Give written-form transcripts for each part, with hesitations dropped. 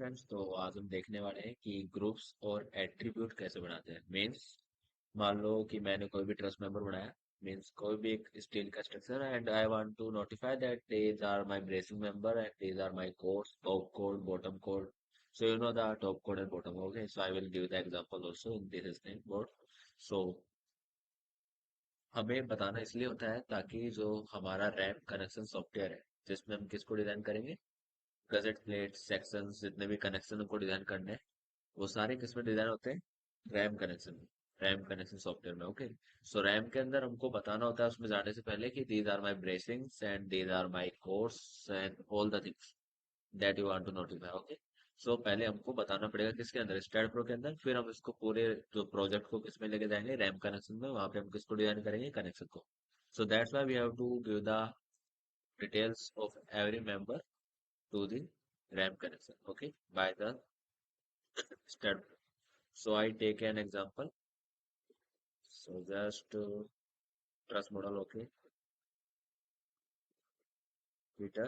Friends, तो आज हम देखने वाले हैं कि ग्रुप्स और एट्रीब्यूट कैसे बनाते हैं। मीन्स मान लो कि मैंने कोई भी ट्रस्ट मेंबर बनाया, मीन्स कोई भी एक स्टील का structure and I want to notify that these are my bracing member and these are my codes, top code, bottom code. So you know the top code and bottom. Okay, so I will give the example also in this thing board. So हमें बताना इसलिए होता है ताकि जो हमारा RAM connection software है जिसमें हम किसको डिजाइन करेंगे, गजेट प्लेट सेक्शंस, जितने भी कनेक्शन को डिजाइन करने हैं वो सारे किसमें डिजाइन होते हैं, रैम कनेक्शन में, रैम कनेक्शन सॉफ्टवेयर में. ओके, सो रैम के अंदर हमको बताना होता है उसमें जाने से पहले कि these are my bracings and these are my course and all the things that you want to notify. Okay, so पहले हमको बताना पड़ेगा किसके अंदर, स्टैट प्रो के अंदर. फिर हम इसको पूरे जो प्रोजेक्ट को किसमें लेके जाएंगे, रैम कनेक्शन में. वहां पे हम किसको डिजाइन करेंगे, कनेक्शन को. So that's why we have to give the details of every member to the RAM connection. Okay, by the step. So I take an example. So just trust model. Okay, Twitter.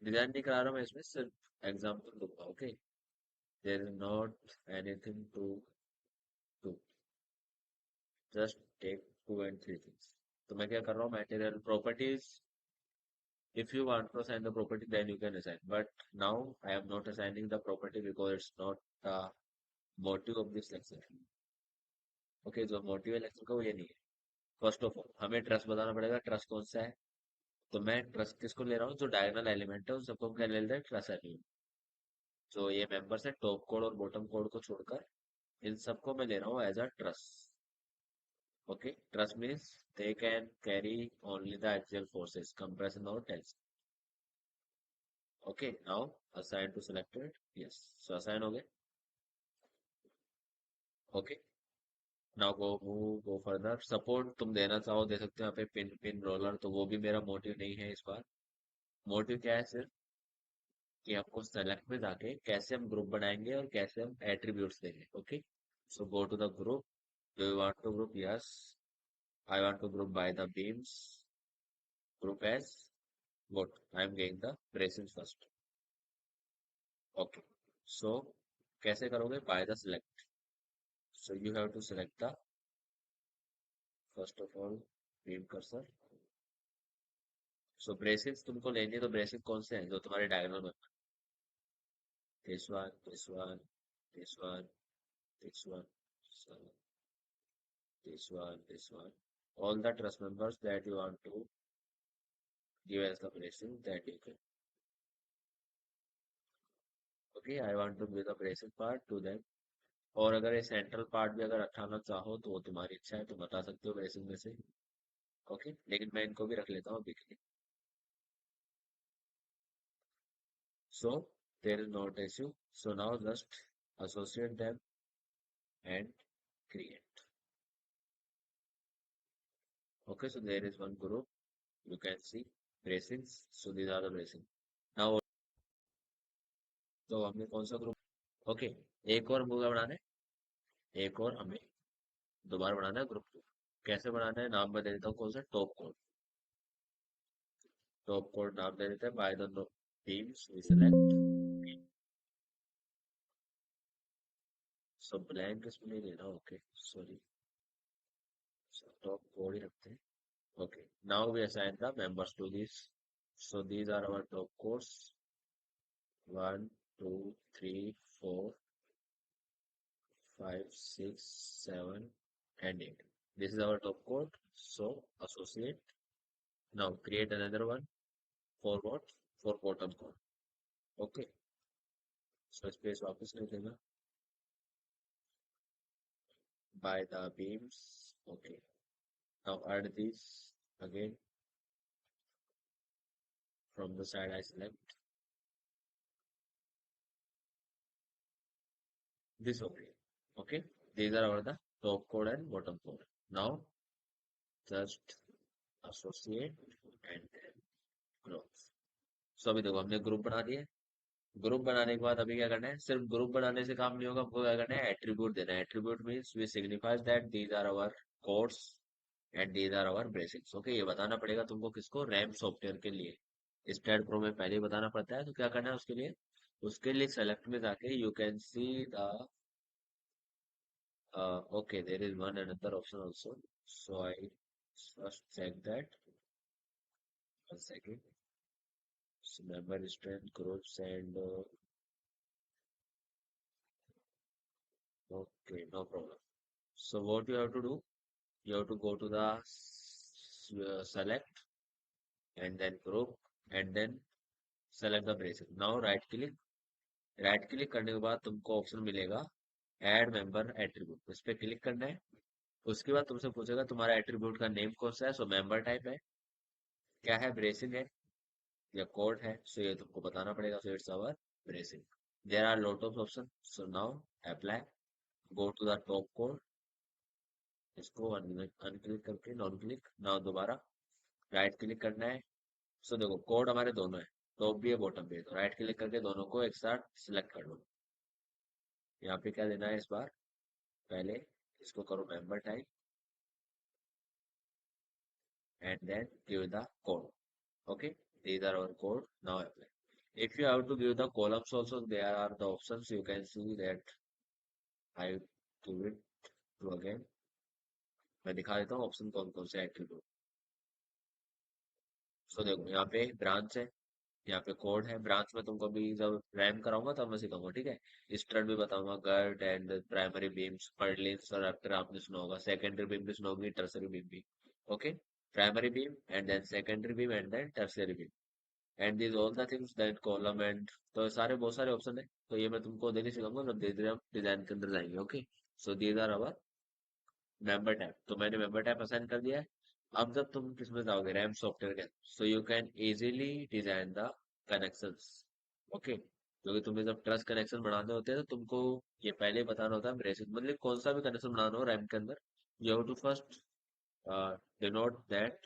Design नहीं करा रहा मैं, इसमें सिर्फ example दूंगा. Okay, there is not anything to do, just take two and three things. तो मैं क्या कर रहा हूँ, material properties. If you want to assign the property, then you can assign. But now I am not assigning the property because it's not the motive of this lecture. Okay, जो motive है lecture का वो ये नहीं है. First of all हमें trust बताना पड़ेगा, ट्रस्ट कौन सा है. तो मैं ट्रस्ट किसको ले रहा हूँ, जो डायगोनल एलिमेंट है उन सबको हम क्या ले लेते हैं, ट्रस्ट एलिमेंट. जो ये मेंबर्स है टॉप कोड और बॉटम कोड को छोड़कर, इन सबको मैं ले रहा हूँ as a truss. Okay, truss means they can carry only the axial forces, compression और tension. Okay, now assign to selected. Yes, so assign हो गए. Okay, now go move, go further. Support तुम देना चाहो दे सकते हो यहाँ पे, पिन पिन रोलर. तो वो भी मेरा मोटिव नहीं है इस बार. मोटिव क्या है, सिर्फ कि आपको सेलेक्ट में जाके कैसे हम ग्रुप बनाएंगे और कैसे हम एट्रीब्यूट्स देंगे. Okay, so go to the group. Do you want to group? Yes, I want to group by the beams. Group as what I am getting the braces first. Okay, so कैसे करोगे, by the select. So you have to select the first of all beam cursor. So braces तुमको लेंगे तो braces कौन से हैं जो तुम्हारे डायगोनल में, this one, this one, this one, this one, so this one, all the trust members that you want to give as the bracing that you can. Okay, I want to give the bracing part to them. और अगर ये central part भी अगर हटाना चाहो तो वो तुम्हारी इच्छा है, तुम बता सकते हो ब्रेसिंग में से. ओके, लेकिन मैं इनको भी रख लेता हूँ अभी के लिए. So there is not issue. So now just associate them and create. Okay, so there is one group, you can see bracings. So these are the bracing. Now तो हमने कौन सा ग्रुप, ओके, एक और मूव बनाना है, एक और हमें दोबारा बनाना है ग्रुप टू. कैसे बनाना है, नाम मैं दे देता हूँ कौन सा, टॉप कोड. टॉप कोड नाम दे देते हैं by the teams we select. So blank इसमें नहीं लेना. ओके, सॉरी, टॉप कोड ही रखते हैं. Okay, now we assign the members to this. So these are our top codes. 1, 2, 3, 4, 5, 6, 7, and 8. This is our top code. So associate. Now create another one for what? For bottom code. Okay. So space वापस नहीं देना. By the beams. Okay. Now add this again. From the side I select this. Okay. Okay. These are our the top code and bottom code. Now just associate and then growth. सो अभी देखो हमने group बना दिए. Group बनाने के बाद अभी क्या करना है, सिर्फ ग्रुप बनाने से काम नहीं होगा, हमको क्या करना है, एट्रीब्यूट देना है. Attribute means we signifies that these are our chords and these are our basics. Okay, ये बताना पड़ेगा तुमको किसको, रैम सॉफ्टवेयर के लिए. स्टैट प्रो में पहले ही बताना पड़ता है. तो क्या करना है उसके लिए, उसके लिए सेलेक्ट में जाके you can see the okay, there is one another option also. So I first check that. One second. So member strength groups and okay, no problem. So what you have to do? You have to go to the select and then group and then select the braces. Now right click. Right click करने के बाद तुमको option मिलेगा add member attribute, इस पे click करना है। उसके बाद तुमसे पूछेगा तुम्हारा एट्रीब्यूट का नेम कौन सा है। सो मेंबर टाइप है, क्या है, ब्रेसिंग है या कोड है। सो ये तुमको बताना पड़ेगा। So it's our bracing. There are lot of option. So now apply, go to the top कोड, इसको अनक्लिक करके नॉन क्लिक। नाउ दोबारा राइट क्लिक करना है। सो देखो कोड हमारे दोनों है, टॉप भी है बॉटम भी है, तो राइट क्लिक करके दोनों को एक साथ सिलेक्ट कर लो। यहाँ पे क्या देना है इस बार, पहले इसको करो member type and then give the code. Okay, these are our code. Now apply. If you have to give the columns also, there are the options. You can see that I give it to again. मैं दिखा देता हूँ option कौन कौन से attribute. सो देखो यहाँ पे ब्रांच है, यहाँ पे कोड है। ब्रांच में तुमको भी जब रैम कराऊंगा तब मैं सिखाऊंगा, ठीक है। स्टड भी बताऊंगा, girt and primary beams, purlins और आफ्टर आपने सुना होगा, सेकेंडरी बीम भी सुना होगी, टर्सरी बीम भी। Okay, primary beam and then secondary beam and then tertiary beam and this all the things that column and, तो सारे बहुत सारे ऑप्शन है। तो ये मैं तुमको देने सिखाऊंगा जब धीरे धीरे हम डिजाइन के अंदर जाएंगे। Okay, so these are our member tab. तो मैंने मेंबर टैब असाइन कर दिया है। अब जब तुम किसमें जाओगे, रैम सॉफ्टवेयर के, so you can easily design the connections. Okay, क्योंकि तुम्हें जब ट्रस्ट कनेक्शन बनाने होते हैं तो तुमको ये पहले ही बताना होता है ब्रेसिक, मतलब कौन सा भी कनेक्शन बनाना हो रैम के अंदर, you have to first denote that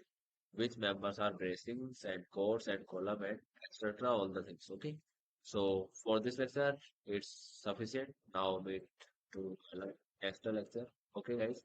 which members are bracings and codes and column and etc. all the things. Okay. So for this lecture, it's sufficient. Now wait to next lecture. Okay, guys.